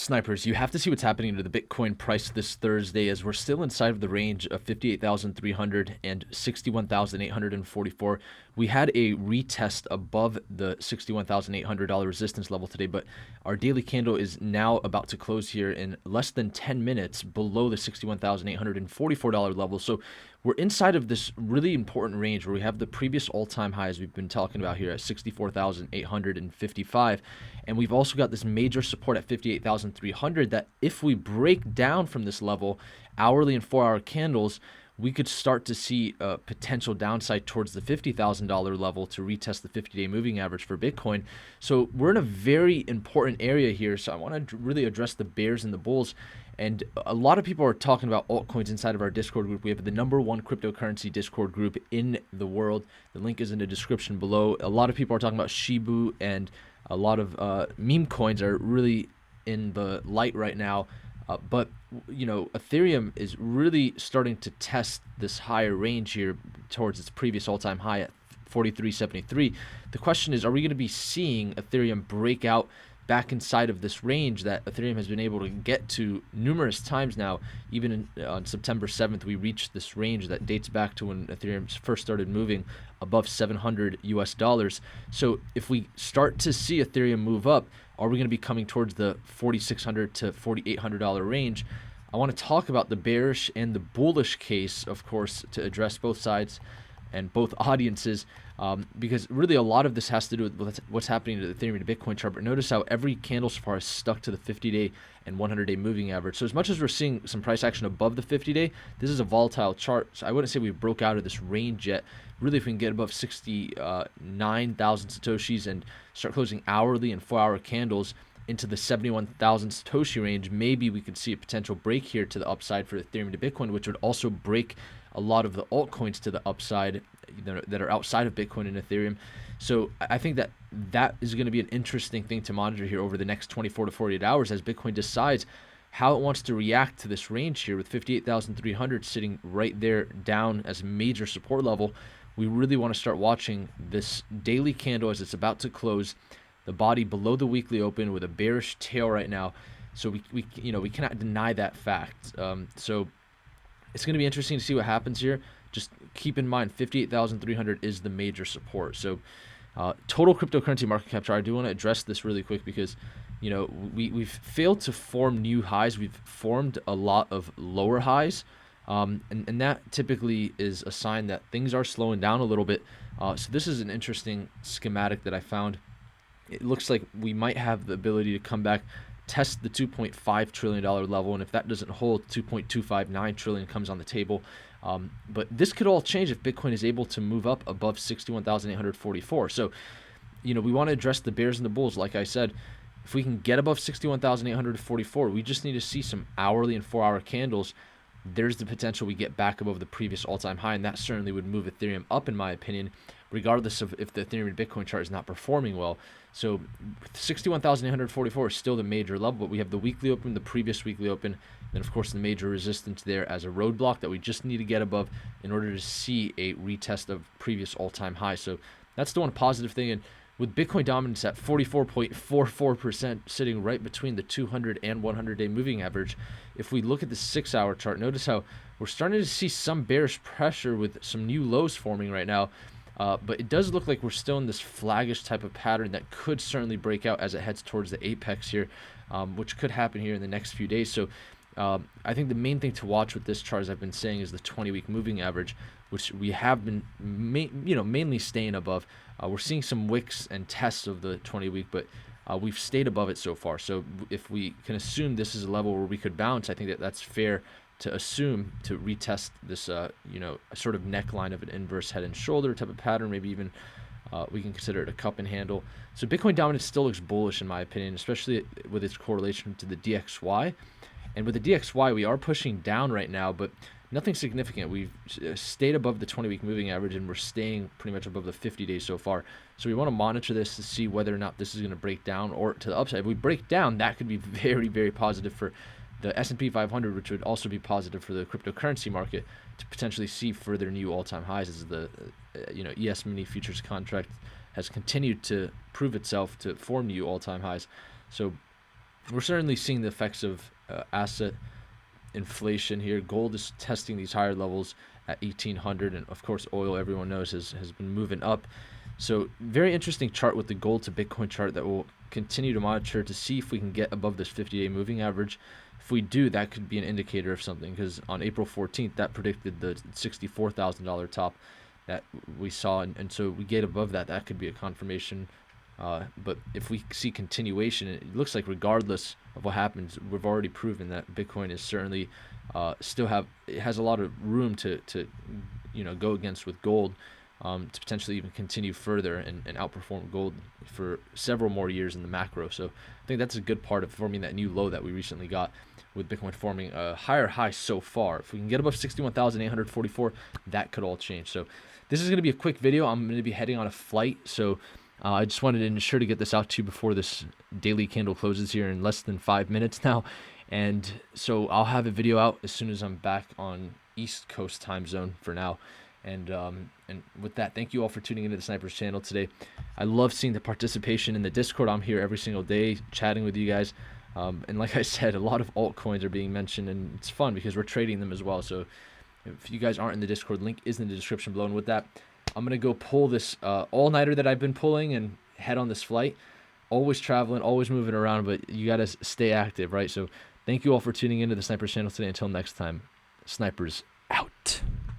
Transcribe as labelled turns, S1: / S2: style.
S1: Snipers, you have to see what's happening to the Bitcoin price this Thursday as we're still inside of the range of 58,300 and 61,844. We had a retest above the $61,800 resistance level today, but our daily candle is now about to close here in less than 10 minutes below the $61,844 level. So we're inside of this really important range where we have the previous all-time highs we've been talking about here at 64,855. And we've also got this major support at 58,300 that if we break down from this level, hourly and 4-hour candles, we could start to see a potential downside towards the $50,000 level to retest the 50-day moving average for Bitcoin. So we're in a very important area here. So I want to really address the bears and the bulls. And a lot of people are talking about altcoins inside of our Discord group. We have the #1 cryptocurrency Discord group in the world. The link is in the description below. A lot of people are talking about Shibu, and a lot of meme coins are really in the light right now. But, you know, Ethereum is really starting to test this higher range here towards its previous all-time high at 43.73. The question is, are we going to be seeing Ethereum break out back inside of this range that Ethereum has been able to get to numerous times now? Even on September 7th, we reached this range that dates back to when Ethereum first started moving above $700 US. So if we start to see Ethereum move up, are we going to be coming towards the $4,600 to $4,800 range? I want to talk about the bearish and the bullish case, of course, to address both sides and both audiences, because really a lot of this has to do with what's happening to the Ethereum to Bitcoin chart. But notice how every candle so far is stuck to the 50-day and 100-day moving average. So as much as we're seeing some price action above the 50-day, this is a volatile chart. So I wouldn't say we broke out of this range yet. Really, if we can get above 69,000 Satoshis and start closing hourly and 4-hour candles into the 71,000 Satoshi range, maybe we could see a potential break here to the upside for Ethereum to Bitcoin, which would also break a lot of the altcoins to the upside that are outside of Bitcoin and Ethereum. So I think that is going to be an interesting thing to monitor here over the next 24 to 48 hours as Bitcoin decides how it wants to react to this range here with 58,300 sitting right there down as a major support level. We really want to start watching this daily candle as it's about to close, the body below the weekly open with a bearish tail right now. So we cannot deny that fact. So it's going to be interesting to see what happens here. Just keep in mind, 58,300 is the major support. So total cryptocurrency market cap chart. I do want to address this really quick because, you know, we've failed to form new highs. We've formed a lot of lower highs. And that typically is a sign that things are slowing down a little bit. So this is an interesting schematic that I found. It looks like we might have the ability to come back, test the $2.5 trillion level, and if that doesn't hold, 2.259 trillion comes on the table. But this could all change if Bitcoin is able to move up above 61,844. So, you know, we want to address the bears and the bulls. Like I said, if we can get above 61,844, we just need to see some hourly and 4-hour candles. There's the potential we get back above the previous all-time high, and that certainly would move Ethereum up, in my opinion, regardless of if the Ethereum to Bitcoin chart is not performing well. So 61,844 is still the major level, but we have the weekly open, the previous weekly open, and of course the major resistance there as a roadblock that we just need to get above in order to see a retest of previous all-time high. So that's the one positive thing. And with Bitcoin dominance at 44.44% sitting right between the 200 and 100-day moving average, if we look at the 6-hour chart, notice how we're starting to see some bearish pressure with some new lows forming right now. But it does look like we're still in this flaggish type of pattern that could certainly break out as it heads towards the apex here, which could happen here in the next few days. So I think the main thing to watch with this chart, as I've been saying, is the 20-week moving average, which we have been mainly staying above. We're seeing some wicks and tests of the 20-week, but we've stayed above it so far. So if we can assume this is a level where we could bounce, I think that's fair to assume to retest this, a sort of neckline of an inverse head and shoulder type of pattern. Maybe even we can consider it a cup and handle. So Bitcoin dominance still looks bullish in my opinion, especially with its correlation to the DXY. And with the DXY, we are pushing down right now, but nothing significant. We've stayed above the 20-week moving average, and we're staying pretty much above the 50 days so far. So we want to monitor this to see whether or not this is going to break down or to the upside. If we break down, that could be very, very positive for the S&P 500, which would also be positive for the cryptocurrency market to potentially see further new all-time highs as the ES mini futures contract has continued to prove itself to form new all-time highs. So we're certainly seeing the effects of asset inflation here. Gold is testing these higher levels at 1800, and of course oil, everyone knows, has been moving up. So very interesting chart with the gold to Bitcoin chart that we'll continue to monitor to see if we can get above this 50-day moving average. If we do, that could be an indicator of something, because on April 14th that predicted the $64,000 top that we saw, and so we get above that, that could be a confirmation. But if we see continuation, it looks like regardless of what happens, we've already proven that Bitcoin is certainly it has a lot of room to go against with gold, to potentially even continue further and outperform gold for several more years in the macro. So I think that's a good part of forming that new low that we recently got, with Bitcoin forming a higher high so far. If we can get above 61,844, that could all change. So this is going to be a quick video. I'm going to be heading on a flight, so I just wanted to ensure to get this out to you before this daily candle closes here in less than 5 minutes now. And so I'll have a video out as soon as I'm back on East Coast time zone for now. And with that, thank you all for tuning into the Snipers channel today. I love seeing the participation in the Discord. I'm here every single day chatting with you guys. And like I said, a lot of altcoins are being mentioned, and it's fun because we're trading them as well. So if you guys aren't in the Discord, link is in the description below. And with that, I'm going to go pull this all-nighter that I've been pulling and head on this flight. Always traveling, always moving around, but you got to stay active, right? So thank you all for tuning into the Snipers channel today. Until next time, Snipers out.